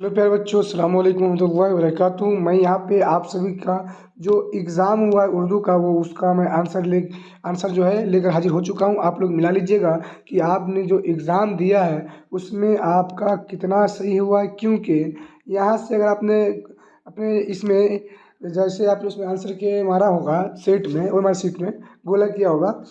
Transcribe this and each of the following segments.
Hello प्यारे बच्चों, अस्सलाम वालेकुम रहमतुल्लाहि व बरकातुहू। मैं यहाँ पे आप सभी का जो एग्ज़ाम हुआ है उर्दू का वो उसका मैं आंसर जो है लेकर हाजिर हो चुका हूँ। आप लोग मिला लीजिएगा कि आपने जो एग्ज़ाम दिया है उसमें आपका कितना सही हुआ है, क्योंकि यहाँ से अगर आपने अपने इसमें जैसे आपने उसमें आंसर के मारा होगा सेट में, OMR शीट में गोला किया होगा,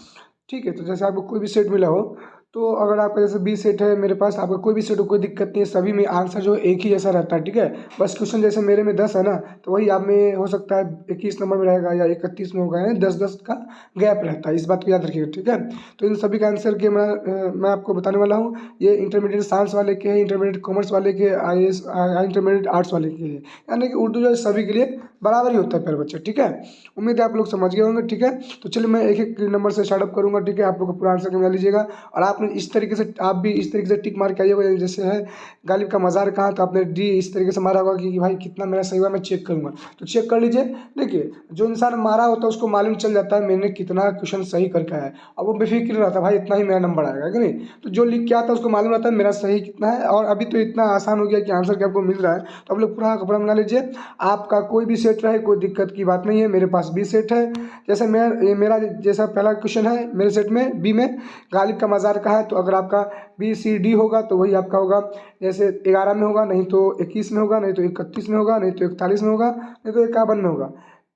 ठीक है। तो जैसे आपको कोई भी सेट मिला हो, तो अगर आपका जैसे 20 सेट है मेरे पास, आपका कोई भी सेट हो कोई दिक्कत नहीं है, सभी में आंसर जो एक ही जैसा रहता है, ठीक है। बस क्वेश्चन जैसे मेरे में 10 है ना, तो वही आप में हो सकता है 21 नंबर में रहेगा या 31 में होगा, यानी 10-10 का गैप रहता है। इस बात को याद रखिएगा, ठीक है। तो इन सभी का आंसर के मैं आपको बताने वाला हूँ। ये इंटरमीडिएट साइंस वाले के हैं, इंटरमीडिएट कॉमर्स वाले के, IAS इंटरमीडिएट आर्ट्स वाले के हैं, यानी कि उर्दू जो है सभी के लिए बराबर ही होता है प्यारे बच्चे, ठीक है। उम्मीद है आप लोग समझ गए होंगे, ठीक है। तो चलिए मैं एक एक नंबर से स्टार्टअप करूँगा, ठीक है। आप लोग को पूरा आंसर मिला लीजिएगा और आपने इस तरीके से, आप भी इस तरीके से टिक मार के आइएगा। जैसे है गालिब का मज़ार कहाँ, तो आपने डी इस तरीके से मारा होगा कि भाई कितना मेरा सही हुआ, मैं चेक करूँगा। तो चेक कर लीजिए। देखिए, जो इंसान मारा होता है उसको मालूम चल जाता है मैंने कितना क्वेश्चन सही करके आया है, और वो बेफिक्र रहता है भाई इतना ही मेरा नंबर आएगा कि नहीं। तो जो लिख के आता है उसको मालूम रहता है मेरा सही कितना है। और अभी तो इतना आसान हो गया कि आंसर क्या आपको मिल रहा है, तो आप लोग पूरा कपड़ा बना लीजिए। आपका कोई भी सेट रहे कोई दिक्कत की बात नहीं है, मेरे पास भी सेट है। जैसे मेरा जैसा पहला क्वेश्चन है मेरे सेट में बी में, गालिब का मज़ार का है, तो अगर आपका BCD होगा तो वही आपका होगा। जैसे 11 में होगा, नहीं तो 21 में होगा, नहीं तो 31 में होगा, नहीं तो 41 में होगा, नहीं तो 51 में होगा।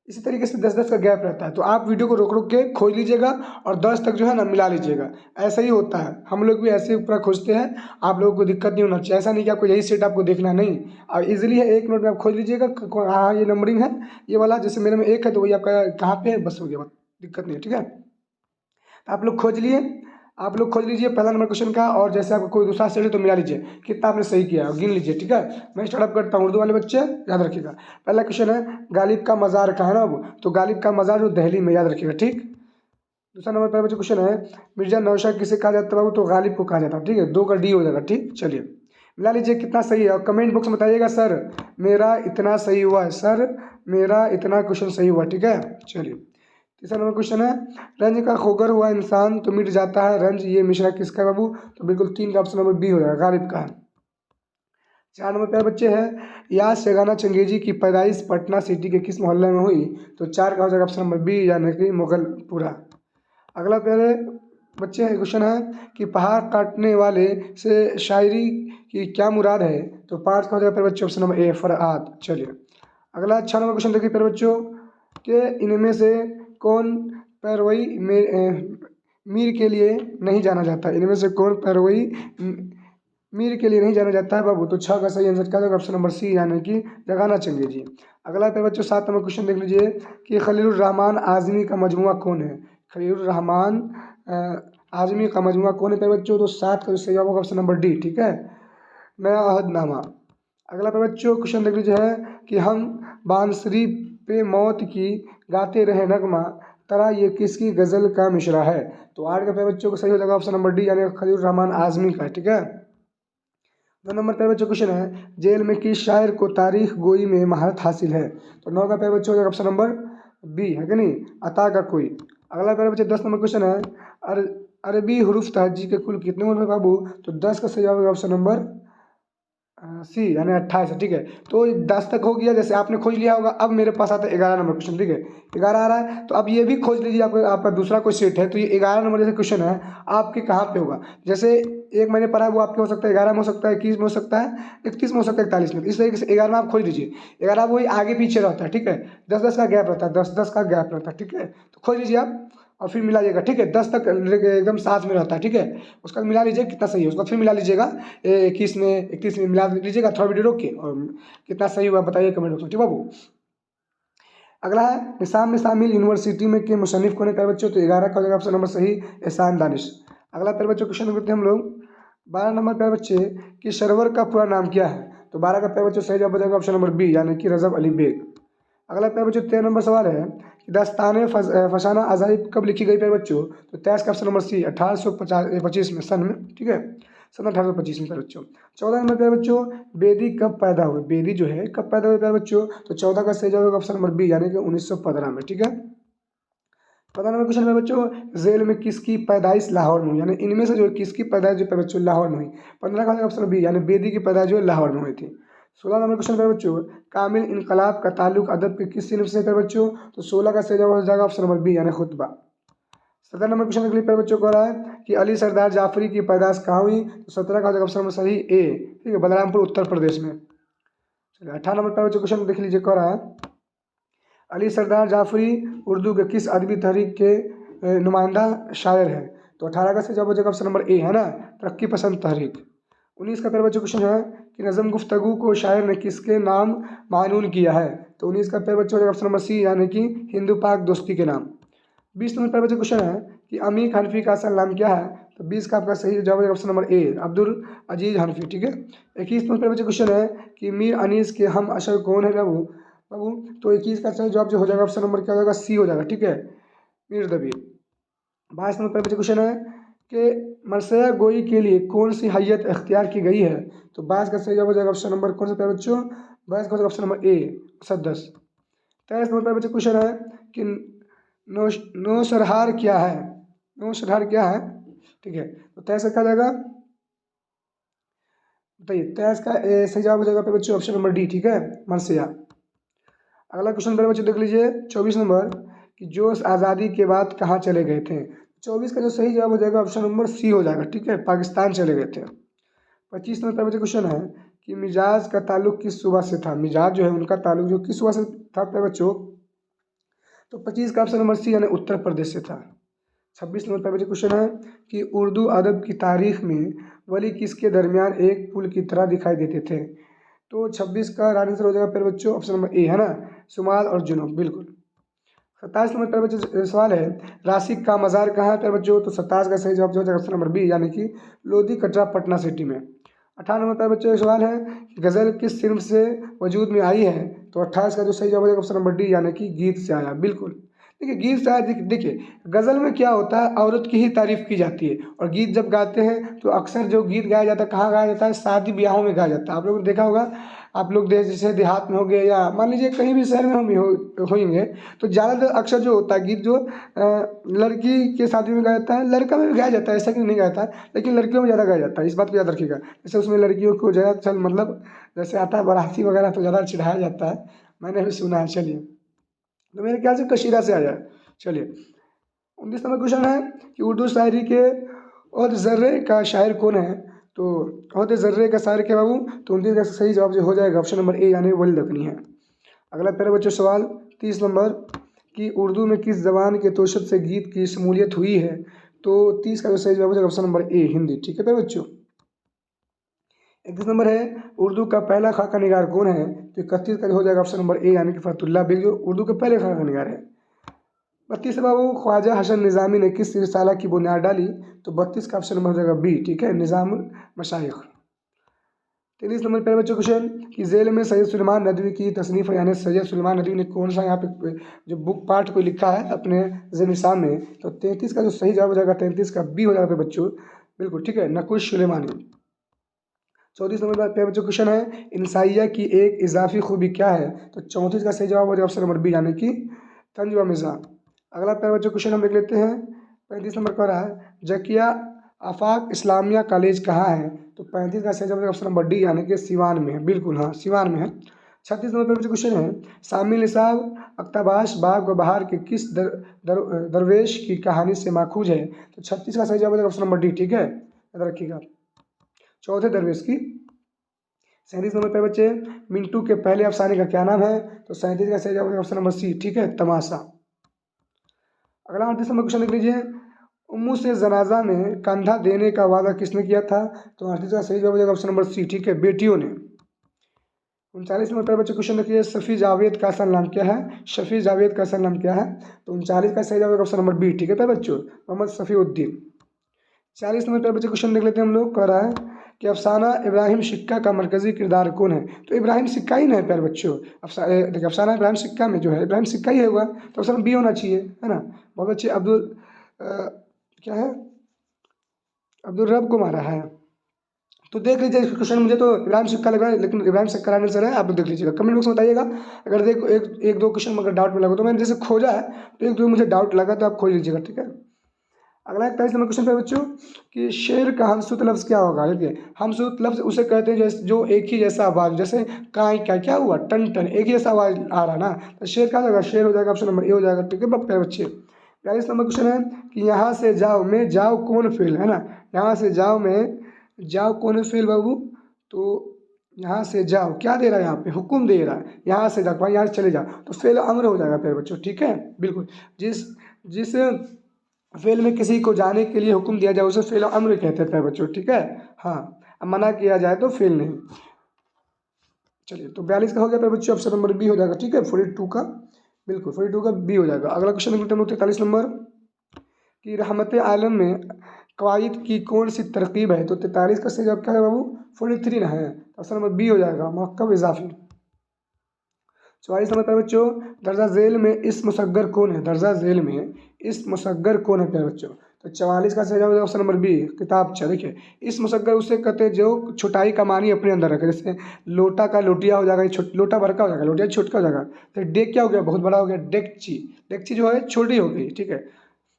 इसी तरीके से 10-10 का गैप रहता है। तो आप वीडियो को रोक रोक के खोज लीजिएगा और 10 तक जो है ना मिला लीजिएगा। ऐसा ही होता है, हम लोग भी ऐसे ऊपर खोजते हैं। आप लोगों को दिक्कत नहीं होना चाहिए, ऐसा नहीं कि आपको यही सेट आपको देखना नहीं। और इजीली है, 1 मिनट में आप खोज लीजिएगा। हाँ, ये नंबरिंग है ये वाला, जैसे मेरे में 1 है तो वही आपका कहाँ पे है, बस हो गया, दिक्कत नहीं है, ठीक है। तो आप लोग खोज लिए, आप लोग खोज लीजिए पहला नंबर क्वेश्चन का, और जैसे आपको कोई दूसरा सेट है तो मिला लीजिए कितना आपने सही किया है, गिन लीजिए, ठीक है। मैं स्टार्टअप करता हूँ, उर्दू वाले बच्चे याद रखिएगा। पहला क्वेश्चन है गालिब का मज़ार कहाँ है ना, वो तो गालिब का मज़ार जो दिल्ली में, याद रखिएगा, ठीक। दूसरा नंबर पर बच्चे क्वेश्चन है मिर्जा नौशाद किसे कहा जाता है बाबू, तो गालिब को कहा जाता है, ठीक है। 2 का D हो जाएगा, ठीक। चलिए मिला लीजिए कितना सही है, और कमेंट बॉक्स में बताइएगा सर मेरा इतना सही हुआ है, सर मेरा इतना क्वेश्चन सही हुआ, ठीक है। चलिए तीसरा नंबर क्वेश्चन है रंज का खोकर हुआ इंसान तो मिट जाता है रंज, ये मिश्रा किसका है बाबू, तो बिल्कुल 3 का ऑप्शन नंबर B हो जाएगा, गालिब का है। 4 नंबर पे बच्चे हैं याद शेगाना चंगेजी की पैदाइश पटना सिटी के किस मोहल्ले में हुई, तो 4 का हो जाएगा ऑप्शन नंबर B, यानी कि मुगलपुरा। अगला प्यारे बच्चे क्वेश्चन है कि पहाड़ काटने वाले से शायरी की क्या मुराद है, तो 5 का हो जाएगा प्यारे बच्चों ऑप्शन नंबर A, फरहाद। चलिए अगला 6 नंबर क्वेश्चन देखिए प्यारे बच्चों कि इनमें से कौन पैरवई में मीर के लिए नहीं जाना जाता, इनमें से कौन पैरवई मीर के लिए नहीं जाना जाता है बाबू, तो 6 का सही आंसर क्या होगा ऑप्शन नंबर C, यानी कि जगाना चंगेजी। अगला प्यारे बच्चों 7 नंबर क्वेश्चन देख लीजिए कि खलीलुर रहमान आज़मी का मजमुआ कौन है, खलीलुर रहमान आज़मी का मजमुआ कौन है प्यारे बच्चों, तो 7 का सही जवाब होगा ऑप्शन नंबर D, ठीक है, नया अहदनामा। अगला प्यारे बच्चों क्वेश्चन देख लीजिए है कि हम बांसुरी पे मौत की गाते रहे नगमा तरह ये किसकी गज़ल का मिसरा है, तो 8 का प्यारे बच्चों को सही हो जाएगा ऑप्शन नंबर D, यानी खलीलुर रहमान आज़मी का, ठीक है। 2 नंबर पे बच्चों क्वेश्चन है जेल में किस शायर को तारीख गोई में महारत हासिल है, तो 9 का पे बच्चों हो जाएगा ऑप्शन नंबर B, है कि नहीं, अता का कोई। अगला पे बच्चे 10 नंबर क्वेश्चन है अर, अरबी हरूफ तहजी के कुल कितने होंगे बाबू, तो 10 का सही जवाब होगा ऑप्शन नंबर C, यानी 28 है, ठीक है। तो 10 तक हो गया, जैसे आपने खोज लिया होगा। अब मेरे पास आता है 11 नंबर क्वेश्चन, ठीक है। 11 आ रहा है तो अब ये भी खोज लीजिए, आपका दूसरा कोई सेट है तो ये 11 नंबर जैसे क्वेश्चन है आपके कहाँ पे होगा। जैसे एक मैंने पढ़ा है वो आपके हो सकता है 11 में हो सकता है, 21 में हो सकता है, 31 में हो सकता है, 41 में। इस तरीके से 11 में आप खोज लीजिए। 11 वही आगे पीछे रहता है, ठीक है। 10-10 का गैप रहता है, 10-10 का गैप रहता है, ठीक है। तो खोज लीजिए आप और फिर मिलाइएगा, ठीक है। 10 तक एकदम साथ में रहता है, ठीक है। उसका मिला लीजिए कितना सही है, उसका फिर मिला लीजिएगा 21 में 31 में मिला लीजिएगा, थोड़ा वीडियो रोक के, और कितना सही हुआ बताइए कमेंट बॉक्स में, ठीक बाबू। अगला है निसाम में शामिल यूनिवर्सिटी में के मुसन्निफ कौन है प्यारे बच्चों, तो 11 का हो जाएगा ऑप्शन नंबर सही, एहसान दानिश। अगला प्यारे बच्चों क्वेश्चन करते हैं हम लोग 12 नंबर प्यारे बच्चे कि सरवर का पूरा नाम क्या है, तो 12 का प्यारे बच्चों सही जवाब हो जाएगा ऑप्शन नंबर B, यानी कि रजब अली बेग। अगला प्यारे बच्चों 13 नंबर सवाल है कि दास्तान फसाना अजाइब कब लिखी गई प्यारे बच्चों, तो 23 का ऑप्शन नंबर C, 1825 में, सन में, ठीक है, सन 1825 में प्यारे बच्चों। 14 नंबर प्यारे बच्चों बेदी कब पैदा हुए, बेदी जो है कब पैदा हुए प्यारे बच्चों, तो 14 का सही जवाब होगा ऑप्शन नंबर B, यानी कि 1915 में, ठीक है। 15 नंबर क्वेश्चन प्यारे बच्चों जेल में किसकी पैदाइश लाहौर में हुई, यानी इनमें से जो किसकी पैदाइश जो प्यारे बच्चों लाहौर में हुई। 15 का ऑप्शन B, यानी बेदी की पैदाइश जो है लाहौर में हुई थी। 16 नंबर क्वेश्चन पे बच्चों, कामिल इनकलाब का ताल्लुक अदब के किस सिनफ से है बच्चों? तो 16 का सही जवाब हो जाएगा ऑप्शन नंबर बी यानी खुतबा। 17 नंबर क्वेश्चन के लिए बच्चों को रहा है कि अली सरदार जाफरी की पैदाइश कहाँ हुई? तो 17 का हो जाएगा ऑप्शन नंबर सही ए, ठीक है, बलरामपुर उत्तर प्रदेश में। चलिए 18 नंबर पर बच्चों क्वेश्चन देख लीजिए, कह रहा है अली सरदार जाफरी उर्दू के किस अदबी तहरीक के नुमाइंदा शायर हैं? तो 18 का सही जवाब हो जाएगा ऑप्शन नंबर ए, है ना, तरक्की पसंद तहरीक। 19 का बच्चों क्वेश्चन है कि नज़म गुफ्तगू को शायर ने किसके नाम मानून किया है? तो 19 का बच्चों हो जाएगा ऑप्शन नंबर सी यानी कि हिंदू पाक दोस्ती के नाम। 20 नंबर पर बच्चों क्वेश्चन है कि अमीर हनफी का असल नाम क्या है? तो 20 का आपका सही जवाब है ऑप्शन नंबर ए, अब्दुल अजीज हनफी, ठीक है। 21 नंबर पर बच्चों क्वेश्चन है कि मीर अनीस के हम अशर कौन है बाबू? तो 21 का सही जवाब जो हो जाएगा ऑप्शन नंबर क्या हो जाएगा? सी हो जाएगा, ठीक है, मीर दबी। 22 नंबर पर बच्चों क्वेश्चन है कि मरसिया गोई के लिए कौन सी हैयत इख्तियार की गई है? तो 22 का सही जवाब हो जाएगा ऑप्शन नंबर कौन सा पे बच्चों? 22 का हो जाएगा ऑप्शन नंबर ए, सदस। 23 नंबर पर बच्चों क्वेश्चन है कि नौशरहार क्या है? नौशरहार क्या है, ठीक है, तो 23 का जाएगा, बताइए 23 का सही जवाब हो जाएगा पे बच्चों ऑप्शन नंबर डी, ठीक है, मरसिया। अगला क्वेश्चन मेरे बच्चों देख लीजिए 24 नंबर कि जोश आज़ादी के बाद कहाँ चले गए थे? 24 का जो सही जवाब हो जाएगा ऑप्शन नंबर सी हो जाएगा, ठीक है, पाकिस्तान चले गए थे। 25 नंबर पर बच्चों क्वेश्चन है कि मिजाज का ताल्लुक किस सूबा से था? मिजाज जो है उनका ताल्लुक जो किस सूबा से था पे बच्चों? तो 25 का ऑप्शन नंबर सी यानी उत्तर प्रदेश से था। 26 नंबर पर बच्चों क्वेश्चन है कि उर्दू अदब की तारीख में वली किसके दरमियान एक पुल की तरह दिखाई देते थे? तो 26 का राइट आंसर हो जाएगा फिर बच्चों ऑप्शन नंबर ए, है ना, शुमाल और जुनूब, बिल्कुल। 27 नंबर पर बच्चों सवाल है राशिक का मज़ार कहाँ है पर बच्चों? तो 27 का सही जवाब जो हो जाएगा ऑप्शन नंबर बी यानी कि लोधी कटरा पटना सिटी में। 18 नंबर पर बच्चों सवाल है कि गज़ल किस सिर्फ से वजूद में आई है? तो 28 का जो सही जवाब हो जाएगा ऑप्शन नंबर डी यानी कि गीत से आया, बिल्कुल। देखिए गीत से आया, देखिए गज़ल में क्या होता है, औरत की ही तारीफ़ की जाती है, और गीत जब गाते हैं तो अक्सर जो गीत गाया जाता है कहाँ गाया जाता है? शादी ब्याहों में गाया जाता है। आप लोगों ने देखा होगा, आप लोग जैसे देहात में हो गए या मान लीजिए कहीं भी शहर में हम होंगे, तो ज़्यादातर अक्सर जो होता है गीत जो लड़की के शादी में गाया जाता है, लड़का में भी गाया जाता है, ऐसा कि नहीं गाया जाता है, लेकिन लड़कियों में ज़्यादा गाया जाता है, इस बात को याद रखिएगा। जैसे उसमें लड़कियों को ज़्यादा चल मतलब जैसे आता है बाराती वगैरह तो ज़्यादा चढ़ाया जाता है, मैंने भी सुना है। चलिए, तो मेरे ख्याल से कशीदा से आया है। चलिए 19 नंबर क्वेश्चन है कि उर्दू शायरी के औद ज़र्रे का शायर कौन है? तो औद ज़र्रे का शायर क्या बाबू? तो 19 का सही जवाब जो हो जाएगा ऑप्शन नंबर ए यानी वली दकनी है। अगला प्यारे बच्चों सवाल 30 नंबर कि उर्दू में किस जबान के तोशब से गीत की शमूलियत हुई है? तो 30 का जो सही जवाब हो जाएगा ऑप्शन नंबर ए, हिंदी, ठीक है प्यारे बच्चों। 31 नंबर है उर्दू का पहला खाका निगार कौन है? तो 31 का जो हो जाएगा ऑप्शन नंबर ए यानी कि फतहुल्लाह बेग जो उर्दू के पहले खाका निगार है। 32 बाबू ख्वाजा हसन निज़ामी ने किस रिसाला की बुनियाद डाली? तो 32 का ऑप्शन नंबर हो जाएगा बी, ठीक है, निज़ामुल मशाइख। 33 नंबर पर बच्चों क्वेश्चन कि जेल में सैयद सुलेमान नदवी की तसनीफ़ यानी सैयद सुलेमान नदवी ने कौन सा यहाँ पे जो बुक पार्ट को लिखा है अपने ज़ेनिसाम में? तो 33 का जो सही जवाब हो जाएगा 33 का बी हो जाएगा बच्चों, बिल्कुल, ठीक है, नकुश सुलेमानी। 34 नंबर पर बच्चों क्वेश्चन है इंसाइया की एक इजाफी खूबी क्या है? तो 34 का सही जवाब हो जाएगा ऑप्शन नंबर बी यानी कि तंज व मिज़ा। अगला प्यारे बच्चों क्वेश्चन हम देख लेते हैं 35 नंबर का रहा है जकिया आफाक इस्लामिया कॉलेज कहाँ है? तो 35 का सही जवाब ऑप्शन नंबर डी यानी कि सिवान में है, बिल्कुल, हाँ, सिवान में है। 36 नंबर पर क्वेश्चन है शामिल निसाब अख्ताबाश बाग व बहार के किस दरवेश की कहानी से माखूज है? तो 36 का सही जवाब ऑप्शन नंबर डी, ठीक है, याद रखिएगा, चौथे दरवेश की। 37 नंबर पर बच्चे मिंटू के पहले अफसाने का क्या नाम है? तो 37 का सही जवाब ऑप्शन नंबर सी, ठीक है, तमाशा। अगला 38 नंबर क्वेश्चन लिख लीजिए उम्मू से जनाजा में कंधा देने का वादा किसने किया था? तो 38 का सही जवाब हो जाएगा ऑप्शन नंबर सी, ठीक है, बेटियों ने। 39 नंबर पर बच्चे क्वेश्चन लिखिए शफी जावेद का असल नाम क्या है? शफी जावेद का असल नाम क्या है? तो 39 का सही जवाब ऑप्शन नंबर बी, ठीक है प्यारे बच्चों, मोहम्मद शफीउद्दीन। 40 नंबर पर बच्चे क्वेश्चन देख लेते हैं हम लोग, कह रहा है कि अफसाना इब्राहिम सिक्का का मरकजी किरदार कौन है? तो इब्राहिम सिक्का ही ना है प्यारे बच्चों, देखिए अफसाना इब्राहिम सिक्का में जो है इब्राहिम सिक्का ही होगा, तो ऑप्शन बी होना चाहिए, है ना। बहुत अच्छे अब्दुल क्या है, अब्दुल रब को मारा है। तो देख लीजिए इस क्वेश्चन, मुझे तो इब्राहिम सिक्का लग रहा है, लेकिन इब्राहिम सिक्का आंसर है, आप लोग देख लीजिएगा, कमेंट बॉक्स में बताइएगा। अगर देखो एक दो क्वेश्चन में अगर डाउट में लगा तो मैंने जैसे खोजा है, तो एक दो मुझे डाउट लगा तो आप खोज लीजिएगा, ठीक है। अगला 41 नंबर क्वेश्चन पे बच्चों कि शेर का हमसुत लफ्ज़ क्या होगा। देखिए हमसुत लफ्ज़ उसे कहते हैं जो एक ही जैसा आवाज़, जैसे काई का क्या हुआ टन टन, एक ही जैसा आवाज़ आ रहा ना, तो शेर क्या हो जाएगा, शेर हो जाएगा, ऑप्शन नंबर ए हो जाएगा। ठीक है प्यारे बच्चे। 42 नंबर क्वेश्चन है कि यहाँ से जाओ में जाओ कौन फेल है ना, यहाँ से जाओ में जाओ कौन फेल बाबू, तो यहाँ से जाओ क्या दे रहा है, यहाँ पे हुक्म दे रहा है, यहाँ से जाओ भाई, यहाँ से चले जाओ, तो फेल अम्र हो जाएगा प्यारे बच्चों। ठीक है बिल्कुल, जिस जिस फेल में किसी को जाने के लिए हुक्म दिया जाए उसे फेल अम्र कहते हैं प्यारे बच्चों। ठीक है हाँ, अब मना किया जाए तो फेल नहीं। चलिए तो 42 का हो गया प्यारे बच्चों, ऑप्शन नंबर बी हो जाएगा। ठीक है 42 का, बिल्कुल 42 का बी हो जाएगा। अगला क्वेश्चन नंबर 43 नंबर कि रहमत आलम में कवायद की कौन सी तरकीब है, तो 43 का सही जवाब क्या है बाबू, 43 ना है, ऑप्शन नंबर बी हो जाएगा, मरकब इजाफी। 44 नंबर प्यारे बच्चों, दर्जा झेल में इस मुसग्गर कौन है, दर्जा झेल में इस मुसग्गर कौन है प्यारे बच्चों, तो 44 का सही जवाब ऑप्शन नंबर बी किताबचा। देखिए इस मुसग्गर उसे कहते हैं जो छोटाई का मानी अपने अंदर रखे, जैसे लोटा का लोटिया हो जाएगा, लोटा बड़का हो जाएगा, लोटिया छोटका हो जाएगा, तो डेक क्या हो गया, बहुत बड़ा हो गया, डेकची, डेकची जो है छोटी हो गई। ठीक है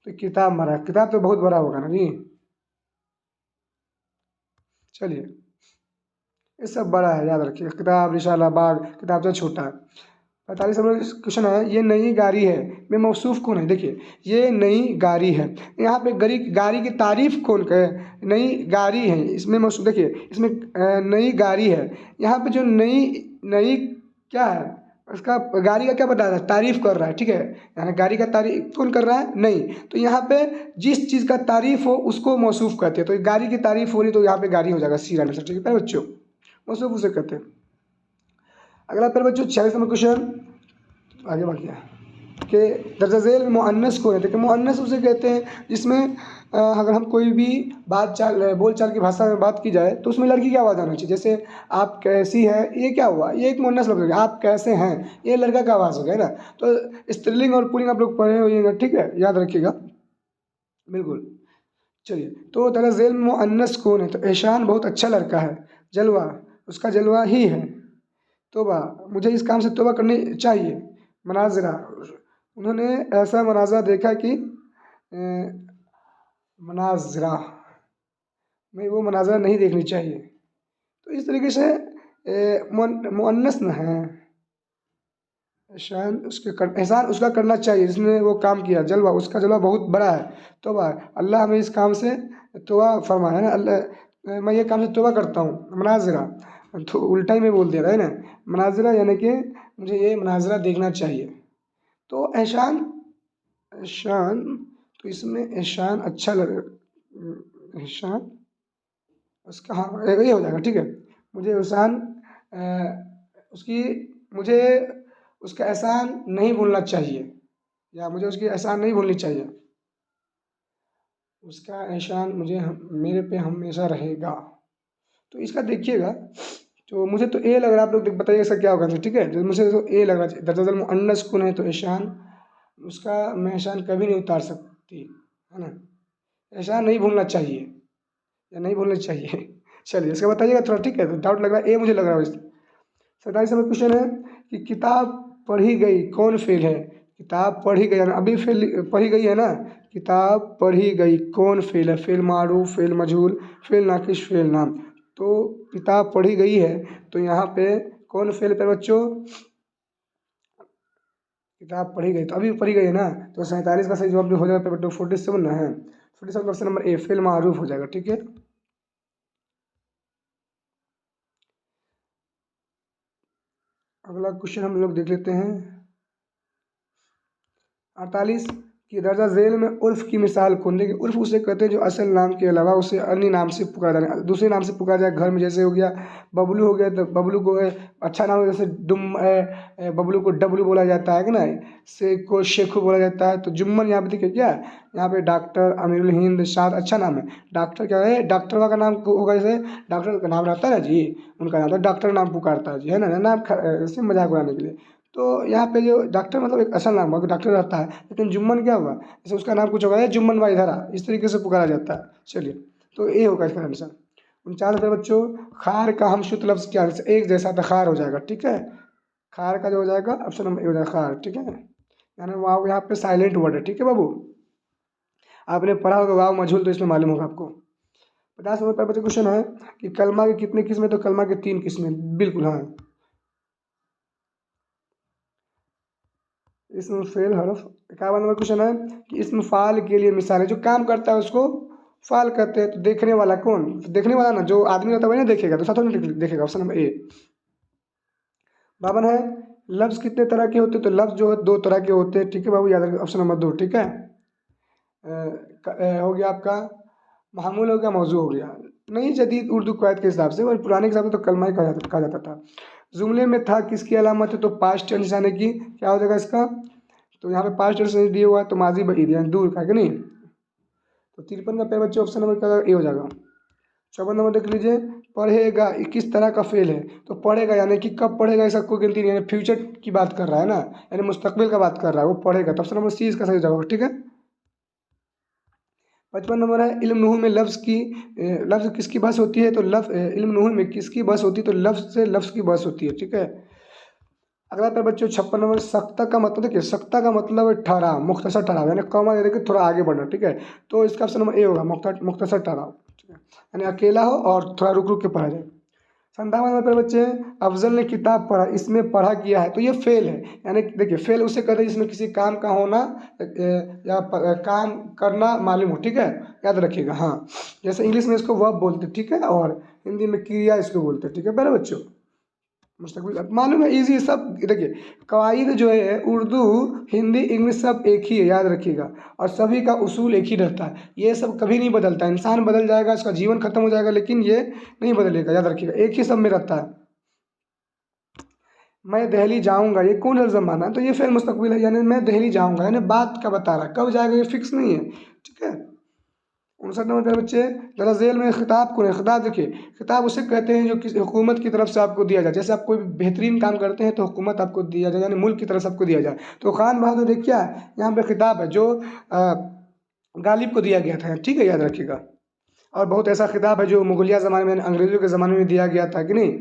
तो किताब मारा, किताब तो बहुत बड़ा होगा ना जी। चलिए ये सब बड़ा है, याद रखिए, किताब रिसाला बाग, किताब तो छोटा है। 45 नंबर क्वेश्चन है, ये नई गाड़ी है में मौसूफ कौन है। देखिए ये नई गाड़ी है, यहाँ पे गाड़ी की तारीफ कौन करे, नई गाड़ी है इसमें मौसूफ। देखिए इसमें नई गाड़ी है, यहाँ पे जो नई नई क्या है, उसका गाड़ी का क्या बता रहा है, तारीफ कर रहा है। ठीक है यानी गाड़ी का तारीफ कौन कर रहा है, नई, तो यहाँ पे जिस चीज़ का तारीफ हो उसको मौसूफ कहते हैं, तो गाड़ी की तारीफ हो रही तो यहाँ पे गाड़ी हो जाएगा, सी आंसर। ठीक है बच्चों, मौसूफ उसे कहते हैं। अगला फिर बच्चों 46 नंबर क्वेश्चन आगे बढ़ गया कि दर्जा झेल में मुअन्नस को है। देखिए मुअन्नस उसे कहते हैं जिसमें अगर हम कोई भी बात चाल बोल चाल की भाषा में बात की जाए तो उसमें लड़की की आवाज़ आना चाहिए, जैसे आप कैसी है, ये क्या हुआ, ये एक मुअन्नस लफ्ज़ है, आप कैसे हैं, ये लड़का का आवाज़ हो गया ना। तो स्त्रीलिंग और पुल्लिंग आप लोग पढ़े होइएगा, ठीक है याद रखिएगा बिल्कुल। चलिए तो दर्जा झेल में मुअन्नस कौन है, तो ईशान बहुत अच्छा लड़का है, जलवा उसका जलवा ही है, तोबा मुझे इस काम से तोबा करनी चाहिए, मनाजरा उन्होंने ऐसा मनाजरा देखा कि मनाजरा में वो मनाजरा नहीं देखनी चाहिए, तो इस तरीके से मुअन्नस न है, एहसान एहसान उसका करना चाहिए जिसने वो काम किया, जलवा उसका जलवा बहुत बड़ा है, तोबा अल्लाह हमें इस काम से तोबा फरमाया है ना, अल्लाह मैं ये काम से तोबा करता हूँ, मनाजरा तो उल्टा ही में बोल दिया था है ना, मनाजरा यानी कि मुझे ये मनाजरा देखना चाहिए। तो एहसान एहसान तो इसमें एहसान अच्छा लगे, एहसान उसका हाँ ये हो जाएगा। ठीक है मुझे एहसान उसकी मुझे उसका एहसान नहीं भूलना चाहिए, या मुझे उसकी एहसान नहीं भूलनी चाहिए, उसका एहसान मेरे पे हमेशा रहेगा। तो इसका देखिएगा, तो मुझे तो ए लग रहा है, आप लोग बताइए इसका क्या होगा। ठीक है जो मुझे तो ए लग रहा है, दर्जा मुअन्नस कौन है, तो एहसान उसका मैं एहसान कभी नहीं उतार सकती है ना, एहसान नहीं भूलना चाहिए या नहीं भूलना चाहिए। चलिए इसका बताइएगा थोड़ा, ठीक है तो डाउट लग रहा है, ए मुझे लग रहा है। 27 नंबर क्वेश्चन है कि किताब पढ़ी गई कौन फेल है, किताब पढ़ी गई अभी फेल पढ़ी गई है ना, किताब पढ़ी गई कौन फेल है, फेल मारूफ, फेल मजहूल, फेल नाकिश, फेल नाम, तो किताब पढ़ी गई है तो यहाँ पे कौन फेल है बच्चों, किताब पढ़ी गई तो अभी पढ़ी गई है ना, तो 47 का सही जवाब जो हो जाएगा बच्चों 47 ना है, 47 ऑप्शन नंबर ए फेल मारूफ हो जाएगा। ठीक है अगला क्वेश्चन हम लोग देख लेते हैं 48 कि दर्जा झेल में उर्फ की मिसाल कौन। देखिए उर्फ उसे कहते हैं जो असल नाम के अलावा उसे अन्य नाम से पुकारा जाए, दूसरे नाम से पुकारा जाए घर में, जैसे हो गया बबलू हो गया तो बबलू को अच्छा नाम है, जैसे बबलू को डबलू बोला जाता है कि ना, से को शेखू बोला जाता है, तो जुम्मन यहाँ पे देखिए क्या यहाँ पे डॉक्टर अमीरुल हिंद शाद अच्छा नाम है, डॉक्टर क्या है डॉक्टर का नाम होगा, जैसे डॉक्टर का नाम रहता है ना जी, उनका नाम तो डॉक्टर नाम पुकारता है जी है ना, नाम ऐसे मजाक उड़ाने के लिए। तो यहाँ पे जो डॉक्टर मतलब एक असल नाम होगा, डॉक्टर रहता है, लेकिन जुम्मन क्या हुआ, जैसे उसका नाम कुछ होगा जुम्मन भाई धरा, इस तरीके से पुकारा जाता है। चलिए तो ये होगा इसका आंसर। 49 बच्चों खार का हमशुत लफ्ज़ क्या है, एक जैसा था खार हो जाएगा। ठीक है खार का जो हो जाएगा ऑप्शन नंबर ए हो जाएगा खार। ठीक है यानी वाव यहाँ पे साइलेंट वर्ड है। ठीक है बाबू आपने पढ़ा होगा वाव मजहूल, तो इसमें मालूम होगा आपको। 50 नंबर पर बच्चे क्वेश्चन है कि कलमा की कितने किस्में, तो कलमा के 3 किस्में, बिल्कुल हाँ। इसमें फेल हरफ। 51 नंबर क्वेश्चन है कि इसमें फाल के लिए मिसाल है, जो काम करता है उसको फाल कहते हैं, तो देखने वाला कौन, देखने वाला ना जो आदमी रहता है वही ना देखेगा, तो साथ में देखेगा, ऑप्शन नंबर ए। 52 है लफ्ज़ कितने तरह के होते हैं, तो लफ्ज़ जो है 2 तरह के होते हैं, ठीक है बाबू, याद रखिए, ऑप्शन नंबर 2, ठीक है। हो गया आपका मामूल, हो गया मौजू, हो गया। नई जदीद उर्दू कवायद के हिसाब से, और पुराने के हिसाब से तो कलमा ही कहा जाता था। जुमले में था किसकी अलामत है, तो पास्ट टेंस, यानी कि क्या हो जाएगा इसका, तो यहाँ पे पास्ट टेंस दिया हुआ है, तो माजी बईद यानी दूर का, कि नहीं। तो 53 का पेड़ बच्चे ऑप्शन नंबर क्या ए हो जाएगा। 54 नंबर देख लीजिए, पढ़ेगा ये किस तरह का फेल है, तो पढ़ेगा यानी कि कब पढ़ेगा, ऐसा कोई गिनती नहीं, यानी फ्यूचर की बात कर रहा है ना, यानी मुस्तकबिल का बात कर रहा है, वो पढ़ेगा, तो ऑप्शन नंबर सी इसका सही जवाब, ठीक है। 55 नंबर है इल्म नहू में लफ्ज़ किसकी बहस होती है, तो इल्म नहू में किसकी बहस होती है, तो लफ्ज़ से लफ्ज़ की बहस होती है, ठीक है। अगला पर बच्चों 56 नंबर, सख्ता का मतलब देखिए, सख्ता का मतलब है ठहराव, मुख्तसर ठहराव, यानी कॉमा दे के थोड़ा आगे बढ़ना, ठीक है। तो इसका ऑप्शन नंबर ए होगा, मुख्तसर ठहराव, ठीक है, यानी अकेला हो और थोड़ा रुक रुक के पढ़ा जाए। 57 नंबर पर बच्चे अफजल ने किताब पढ़ा, इसमें पढ़ा किया है, तो ये फेल है, यानी देखिए फेल उसे कहते हैं जिसमें किसी काम का होना या काम करना मालूम हो, ठीक है, याद रखिएगा हाँ। जैसे इंग्लिश में इसको वर्ब बोलते हैं, ठीक है, और हिंदी में क्रिया इसको बोलते हैं, ठीक है मेरे बच्चों। मुस्तकबिल मालूम है, इजी सब, देखिए कवायद जो है उर्दू हिंदी इंग्लिश सब एक ही है, याद रखिएगा, और सभी का उसूल एक ही रहता है, ये सब कभी नहीं बदलता, इंसान बदल जाएगा, इसका जीवन खत्म हो जाएगा, लेकिन ये नहीं बदलेगा, याद रखिएगा, एक ही सब में रहता है। मैं दिल्ली जाऊंगा, ये कौन सा ज़माना है, तो ये फिर मुस्तकबिल है, यानी मैं दिल्ली जाऊंगा, यानी बात का बता रहा है, कब जाएगा ये फिक्स नहीं है, ठीक है। 59 नंबर पे बच्चे ज़रा जेल में खिताब कौन है, खिताब देखिए, खिताब उसे कहते हैं जो किसी हुकूमत की तरफ से आपको दिया जाए, जैसे आप कोई बेहतरीन काम करते हैं तो हुकूमत आपको दिया जाए, यानी मुल्क की तरफ से आपको दिया जाए, तो खान बहादुर ने क्या है यहाँ पे खिताब है जो गालिब को दिया गया था, ठीक है, याद रखिएगा। और बहुत ऐसा खिताब है जो मुगलिया ज़माने में, अंग्रेज़ों के ज़माने में दिया गया था, कि नहीं,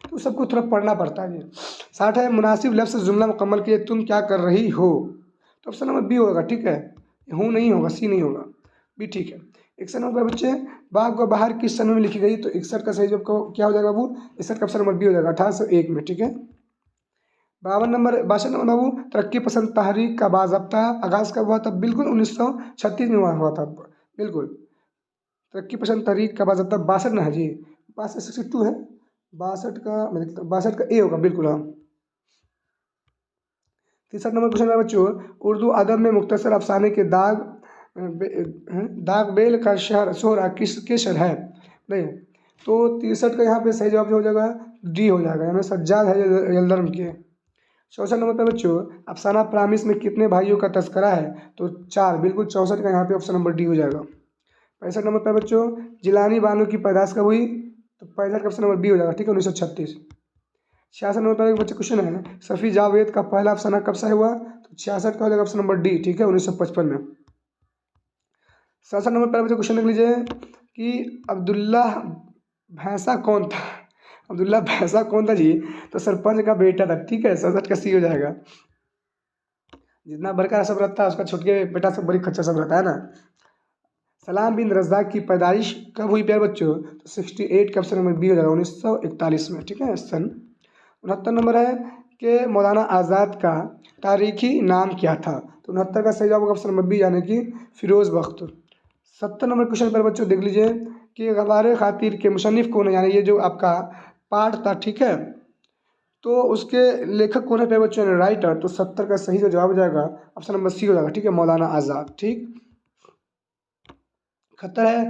तो सबको थोड़ा पढ़ना पड़ता है। 60 है मुनासिब लफ्ज़ से जुमला मुकम्मल किए, तुम क्या कर रही हो, तो ऑप्शन नंबर बी होगा, ठीक है, हूँ नहीं होगा, सी नहीं होगा, बी ठीक है। 61 नंबर बच्चे बाग व बाहर किस सन में लिखी गई, तो 61 का सही जवाब क्या हो जाएगा बाबू, 61 का ऑप्शन नंबर बी हो जाएगा, 1801 में, ठीक है। 62 नंबर बाबू तरक्की पसंद तहरीक का बाज़ाब्ता आगाज़ कब हुआ था, बिल्कुल 1936 में हुआ था, बिल्कुल। तरक्की पसंद तहरीक का बाज़ाब्ता 62 ना है जी, 62 है, 62 का ए होगा, बिल्कुल हाँ। 63 नंबर क्वेश्चन है बच्चों, उर्दू अदब में मुख्तसर अफसाने के दाग बेल का शोहरा किसके शहर है, नहीं, तो 63 का यहाँ पे सही जवाब हो जाएगा डी हो जाएगा, यानी सज्जाद है यलदर्म के। 64 नंबर पर बच्चों अफसाना प्रामिस में कितने भाइयों का तस्करा है, तो 4, बिल्कुल 64 का यहाँ पे ऑप्शन नंबर डी हो जाएगा। 65 नंबर पर बच्चों जिलानी बानो की पैदाइश कब हुई, तो 65 का ऑप्शन नंबर बी हो जाएगा, ठीक है, 1936। 66 नंबर पर बच्चे क्वेश्चन है सफ़ी जावेद का पहला अफसाना कब शाया हुआ, तो 66 का हो जाएगा ऑप्शन नंबर डी, ठीक है, 1955 में। 67 नंबर पर बच्चे क्वेश्चन लिख लीजिए कि अब्दुल्ला भैंसा कौन था, अब्दुल्ला भैंसा कौन था जी, तो सरपंच का बेटा था, ठीक है, 67 का सी हो जाएगा। जितना बड़का सब रहता है उसका छुटके बेटा सब बड़ी खच्चा सब रहता है ना। सलाम बिन रज़ाक की पैदाइश कब हुई प्यारे बच्चों, तो 68 का ऑप्शन नंबर बी हो जाएगा, 1941 में, ठीक है, सन। 69 नंबर है कि मौलाना आज़ाद का तारीखी नाम क्या था, तो 69 का सही जवाब होगा ऑप्शन नंबर बी, यानी कि फिरोज़ बख्त। 70 नंबर क्वेश्चन पर बच्चों देख लीजिए कि गवार खातिर के मुसन्निफ़ कौन है, यानी ये जो आपका पाठ था, ठीक है, तो उसके लेखक कौन है प्यारे बच्चों, यानी राइटर, तो 70 का सही जो जवाब हो जाएगा ऑप्शन नंबर सी हो जाएगा, ठीक है, मौलाना आज़ाद, ठीक। 71 है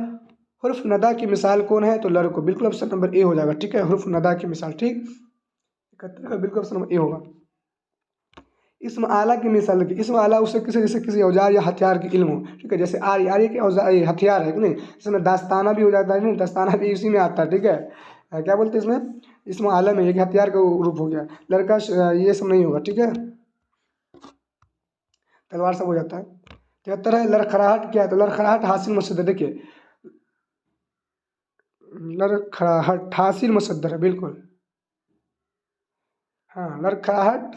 हुर्फ नदा की मिसाल कौन है, तो लड़को, बिल्कुल ऑप्शन नंबर ए हो जाएगा, ठीक है, हुर्फ नदा की मिसाल, ठीक। 71 का बिल्कुल ऑप्शन नंबर ए होगा। इसम आला की मिसाल की, इसम आला उससे किसी जैसे किसी औजार या हथियार की इल्म हो, ठीक है, जैसे आर्य के औजार हथियार है कि नहीं, इसमें दास्ताना भी हो जाता है, नहीं दास्ताना भी इसी में आता है, ठीक है। क्या बोलते हैं इसमें, इसमें आलम है, ये कि हथियार का रूप हो गया, लड़का ये सब नहीं होगा, ठीक है, तलवार सब हो जाता है। 73 है लड़खड़ाहट क्या है, तो लड़खड़ाहट हासिल मसदर, देखिए लड़खड़ाहट हासिल मसदर है, बिल्कुल हाँ, लड़खड़ाहट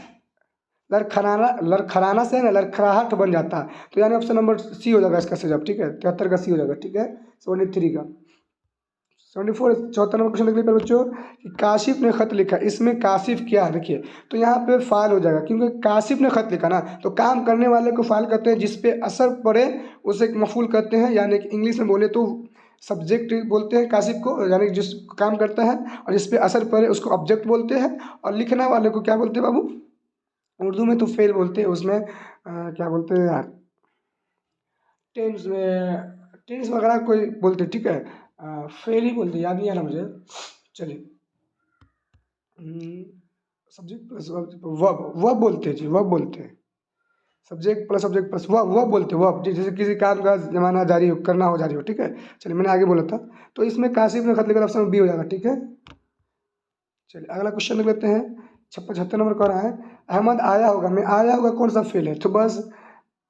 लड़खड़ाना से है ना लड़खड़ाहट बन जाता है, तो यानी ऑप्शन नंबर सी हो जाएगा इसका सही जवाब, ठीक है, 73 का सी हो जाएगा, ठीक है। 73 का 74 74 नंबर क्वेश्चन देख लीजिए बच्चों कि काशिफ ने खत लिखा, इसमें काशिफ क्या है देखिए, तो यहाँ पे फाल हो जाएगा क्योंकि काशिफ ने खत लिखा ना, तो काम करने वाले को फाल करते हैं, जिस पे असर पड़े उसे मफूल करते हैं, यानी कि इंग्लिश में बोले तो सब्जेक्ट बोलते हैं काशिफ को, यानी जिस काम करता है, और जिस पे असर पड़े उसको ऑब्जेक्ट बोलते हैं, और लिखने वाले को क्या बोलते हैं बाबू, उर्दू में तो फेल बोलते हैं, उसमें क्या बोलते हैं यार, टेंस वगैरह कोई बोलते हैं, ठीक है, फेल ही बोलते हैं, याद नहीं आ रहा मुझे, चलिए सब्जेक्ट प्लस वर्ब बोलते हैं जी, वर्ब बोलते हैं, सब्जेक्ट प्लस वर्ब बोलते हैं, वर्ब जैसे किसी काम का जमाना जारी हो, करना हो जारी हो, ठीक है। चलिए मैंने आगे बोला था, तो इसमें काशिफ ने खत लिखा, ऑप्शन बी हो जाएगा, ठीक है। चलिए अगला क्वेश्चन लिख लेते हैं, 76 नंबर कह रहा है अहमद आया होगा, में आया होगा कौन सा फेल है, तो बस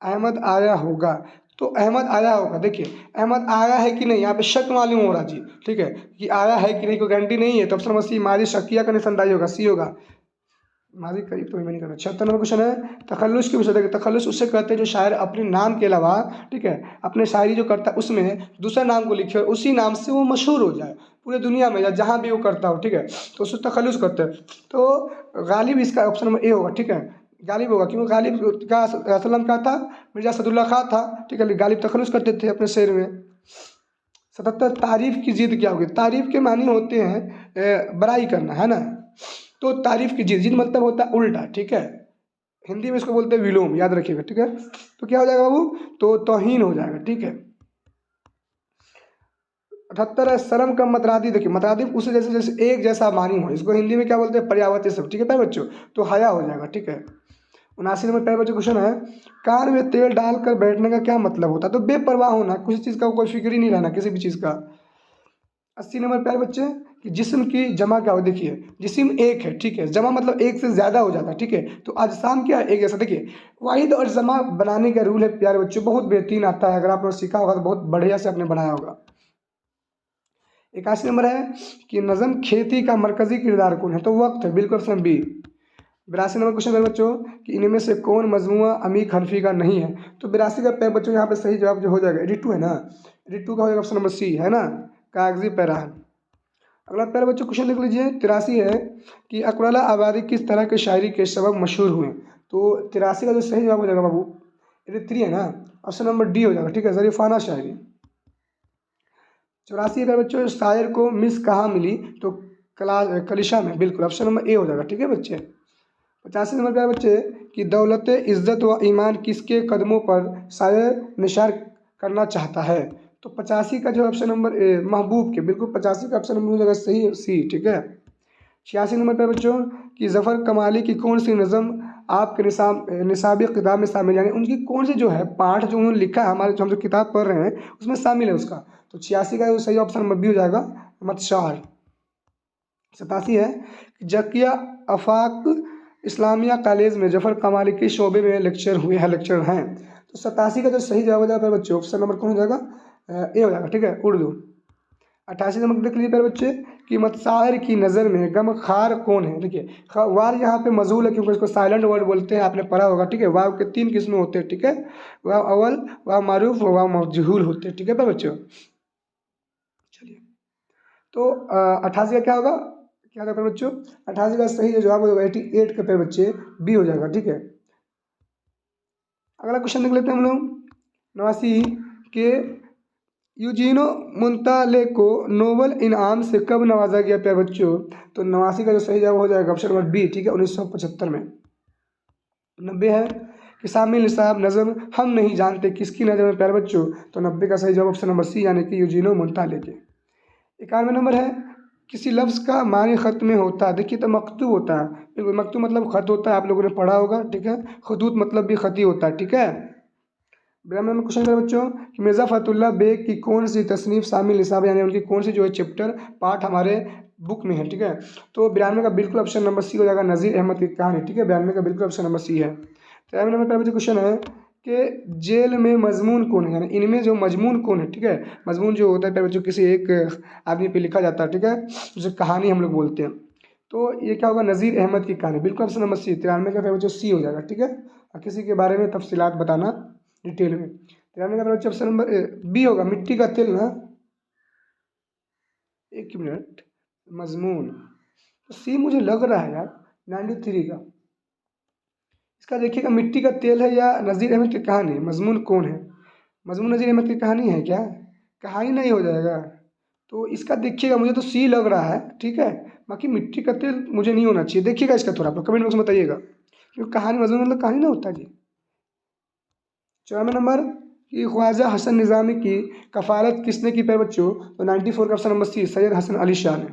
अहमद आया होगा, तो अहमद आया होगा, देखिए अहमद आया है कि नहीं, यहाँ पे शक मालूम हो रहा जी, ठीक है, कि आया है कि नहीं कोई गारंटी नहीं है, तो ऑप्शन नंबर सी माजी शकिया का निशानदाही होगा, सी होगा, माजी करीब तो मैं नहीं करना। 76 नंबर क्वेश्चन है तखल्लुस के विषय, देखिए तखल्लुस उससे कहते हैं जो शायर अपने नाम के अलावा, ठीक है, अपने शायरी जो करता है उसमें दूसरा नाम को लिखे और उसी नाम से वो मशहूर हो जाए पूरे दुनिया में या जहाँ भी वो करता हो, ठीक है, तो उसको तखल्लुस करते हैं, तो गालिब इसका ऑप्शन नंबर ए होगा, ठीक है, गालिब होगा, क्योंकि गालिब का असलम का था, मिर्जा सदुल्ला खां था, ठीक है, गालिब तखल्लुस करते थे अपने शेर में। 77 तारीफ की जिद क्या होगी, तारीफ के मानी होते हैं बड़ाई करना, है ना, तो तारीफ की जिद, जिद मतलब होता है उल्टा, ठीक है, हिंदी में इसको बोलते हैं विलोम, याद रखिएगा, ठीक है, तो क्या हो जाएगा बाबू, तो तौहीन हो जाएगा, ठीक है। 78 है शर्म का मतरादी, देखिए मतरादी उसे जैसे जैसे एक जैसा मानी हो, इसको हिंदी में क्या बोलते हैं पर्यावती सब, ठीक है प्यारे बच्चों, तो हया हो जाएगा, ठीक है। 79 नंबर प्यारे बच्चों क्वेश्चन है कान में तेल डालकर बैठने का क्या मतलब होता है, तो बेपरवाह होना, किसी चीज़ का कोई फिक्र ही नहीं रहना, किसी भी चीज़ का। 80 नंबर प्यारे बच्चे कि जिस्म की जमा क्या हो, देखिए जिस्म एक है, ठीक है, जमा मतलब एक से ज़्यादा हो जाता है, ठीक है, तो अजसाम क्या है एक जैसा, देखिए वाहिद और जमा बनाने का रूल है प्यारे बच्चों, बहुत बेहतरीन आता है, अगर आपने सीखा होगा तो बहुत बढ़िया से आपने बनाया होगा। 81 नंबर है कि नज़म खेती का मरकजी किरदार कौन है, तो वक्त है, बिल्कुल ऑप्शन बी। 82 नंबर क्वेश्चन मेरे बच्चों कि इनमें से कौन मजमुआ अमीर हनफी का नहीं है, तो 82 का पैर बच्चों यहाँ पे सही जवाब जो हो जाएगा 82 है ना, 82 का हो जाएगा ऑप्शन नंबर सी, है ना, कागजी पैरान। अगला पैर बच्चों क्वेश्चन लिख लीजिए 83 है कि अकराला आबादी किस तरह के शायरी के सबब मशहूर हुए, तो 83 का जो सही जवाब हो जाएगा बाबू 83 है ना, ऑप्शन नंबर डी हो जाएगा, ठीक है, ज़रीफ़ाना शायरी। 84 है बच्चों शायर को मिस कहाँ मिली, तो कलिशा में, बिल्कुल ऑप्शन नंबर ए हो जाएगा, ठीक है बच्चे। 85 नंबर पे बच्चे कि दौलत इज़्ज़त व ईमान किसके कदमों पर शायर निशार करना चाहता है, तो 85 का जो ऑप्शन नंबर ए महबूब के, बिल्कुल 85 का ऑप्शन नंबर हो जाएगा सही सी, ठीक है। 86 नंबर पे बच्चों कि ज़फ़र कमाली की कौन सी नज़म आपके निसाबी किताब में शामिल, यानी उनकी कौन सी जो है पाठ जो उन्होंने लिखा है हमारे जो हम जो किताब पढ़ रहे हैं उसमें शामिल है उसका, तो 86 का जो सही ऑप्शन नंबर बी हो जाएगा मतशार। 87 है जकिया अफाक इस्लामिया कॉलेज में जफ़र कमाली के शोबे में लेक्चर हैं, तो 87 का जो सही जवाब हो जाएगा बच्चों ऑप्शन नंबर कौन हो जाएगा ए हो जाएगा, ठीक है, उर्दू। 88 नंबर देख लीजिए प्यारे बच्चे कि मतसाहिर की नज़र में गम खार कौन है, देखिए वार यहाँ पे मजूल है क्योंकि इसको साइलेंट वर्ड बोलते हैं, आपने पढ़ा होगा, ठीक है, वाव के 3 किस्में होते हैं, ठीक है, वाव अवल, वाव मारूफ, वाव मजहूल होते हैं, ठीक है प्यारे बच्चों। चलिए तो 88 का क्या होगा, क्या था प्यारे बच्चों, 88 का सही जवाब हो जाएगा 88 का प्यारे बच्चे बी हो जाएगा, ठीक है। अगला क्वेश्चन देख लेते हैं हम लोग 89 के यूजीनो मुंताले को नोबल इनाम से कब नवाजा गया प्यारे बच्चों, तो 89 का जो सही जवाब हो जाएगा ऑप्शन नंबर बी, ठीक है, 1975 में। 90 है कि शामिल निसाब नज़म हम नहीं जानते किसकी नज़र में प्यारे बच्चों, तो 90 का सही जवाब ऑप्शन नंबर सी यानी कि यूजीनो मुंताले के। 91 नंबर है किसी लफ्ज़ का मानी ख़त में होता है, देखिए तो मकतूब होता है, बिल्कुल मकतूब मतलब ख़त होता है, आप लोगों ने पढ़ा होगा, ठीक है, खतूत मतलब भी ख़ती होता है, ठीक है। 92 नंबर क्वेश्चन है बच्चों कि मिर्ज़ा फ़तहुल्लाह बेग की कौन सी तसनीफ़ शामिल निसाब, यानी उनकी कौन सी जो है चैप्टर पार्ट हमारे बुक में है, ठीक है, तो 92 का बिल्कुल ऑप्शन नंबर सी हो जाएगा नज़ीर अहमद की कहानी, ठीक है, 92 का बिल्कुल ऑप्शन नंबर सी है। 93 नंबर पर बच्चों क्वेश्चन है कि जेल में मजमून कौन है, यानी इनमें जो मजमून कौन है, ठीक है, मजमून जो होता है प्यारे बच्चों किसी एक आदमी पे लिखा जाता है, ठीक है, उसे कहानी हम लोग बोलते हैं, तो ये क्या होगा, नज़ीर अहमद की कहानी। बिल्कुल ऑप्शन नंबर सी, 93 का फिर बच्चों सी हो जाएगा, ठीक है। और किसी के बारे में तफसीलात बताना डिटेल में। 93 का फिर बच्चों ऑप्शन नंबर बी होगा, मिट्टी का तेल ना, एक मिनट, मजमून तो सी मुझे लग रहा है यार 93 का। इसका देखिएगा, मिट्टी का तेल है या नज़ीर अहमद की कहानी, मजमून कौन है, मजमून नज़ीर अहमद की कहानी है क्या, कहानी नहीं हो जाएगा। तो इसका देखिएगा, मुझे तो सी लग रहा है, ठीक है। बाकी मिट्टी का तेल मुझे नहीं होना चाहिए, देखिएगा इसका थोड़ा, आप कमेंट बॉक्स में बताइएगा, क्योंकि कहानी मजमून मतलब कहानी ना होता जी। 94 नंबर कि ख्वाजा हसन निज़ामी की कफ़ालत किसने की प्यारे बच्चों, तो 94 का option number C, Syed Hasan Ali Shah ने।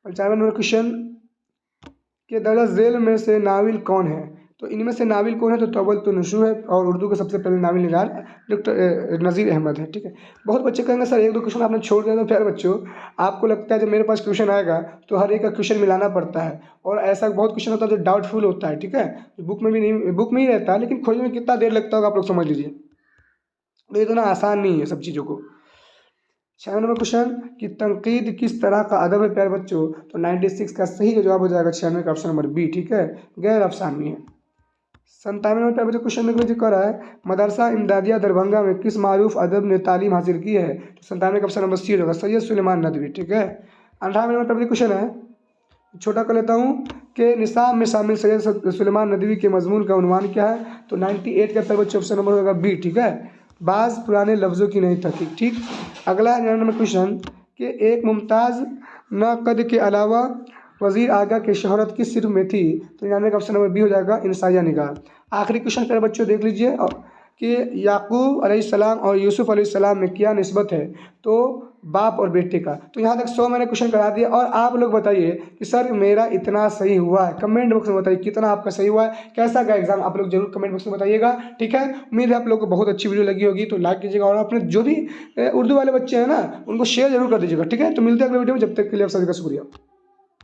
95 नंबर क्वेश्चन के दर्ज झेल में से नाविल कौन है, तो इनमें से नाविल कौन है, तो तौबल तो नशू है, और उर्दू के सबसे पहले नाविल निगार डॉक्टर नज़ीर अहमद है, ठीक है। बहुत बच्चे कहेंगे सर एक दो क्वेश्चन आपने छोड़ दिया, तो प्यारे बच्चों आपको लगता है जब मेरे पास क्वेश्चन आएगा तो हर एक का क्वेश्चन मिलाना पड़ता है, और ऐसा बहुत क्वेश्चन होता है जो डाउटफुल होता है, ठीक है, बुक में भी नहीं, बुक में ही रहता है, लेकिन खोजने में कितना देर लगता होगा आप लोग समझ लीजिए, तो इतना आसान नहीं है सब चीज़ों को। 96 नंबर क्वेश्चन कि तनकीद किस तरह का अदब है प्यारे बच्चों, तो 96 का सही का जवाब हो जाएगा 96 का ऑप्शन नंबर बी, ठीक है, गैर अफसानी है। 97 नंबर प्यारे बच्चों क्वेश्चन में जो कर रहा है, मदरसा इमदादिया दरभंगा में किस मारूफ अदब ने तालीम हासिल की है, तो 97 का ऑप्शन नंबर सी होगा, सैयद सुलेमान नदवी, ठीक है। 98 नंबर प्यारे क्वेश्चन है, छोटा कर लेता हूँ, कि निसाब में शामिल सैयद सुलेमान नदवी के मजमून का उन्वान क्या है, तो 98 का प्यारे बच्चों ऑप्शन नंबर होगा बी, ठीक है, बाज़ पुराने लफ्ज़ों की नहीं तहकीक, ठीक। अगला है 99 नंबर क्वेश्चन कि एक मुमताज़ नक़द के अलावा वज़ीर आगा की शोहरत किस सिर्फ में थी, तो 99 का ऑप्शन नंबर बी हो जाएगा, इंसाया निगाह। आखिरी क्वेश्चन प्यारे बच्चों देख लीजिए कि याकूब अलैहिस्सलाम और यूसुफ अलैहिस्सलाम में क्या निस्बत है, तो बाप और बेटे का। तो यहाँ तक 100 मैंने क्वेश्चन करा दिया, और आप लोग बताइए कि सर मेरा इतना सही हुआ है, कमेंट बॉक्स में बताइए कितना आपका सही हुआ है, कैसा गया एग्जाम, आप लोग जरूर कमेंट बॉक्स में बताइएगा, ठीक है। उम्मीद है आप लोग को बहुत अच्छी वीडियो लगी होगी, तो लाइक कीजिएगा, और अपने जो भी उर्दू वाले बच्चे हैं ना उनको शेयर जरूर कर दीजिएगा, ठीक है। तो मिलते हैं अगले वीडियो में, जब तक के लिए आप सभी का शुक्रिया।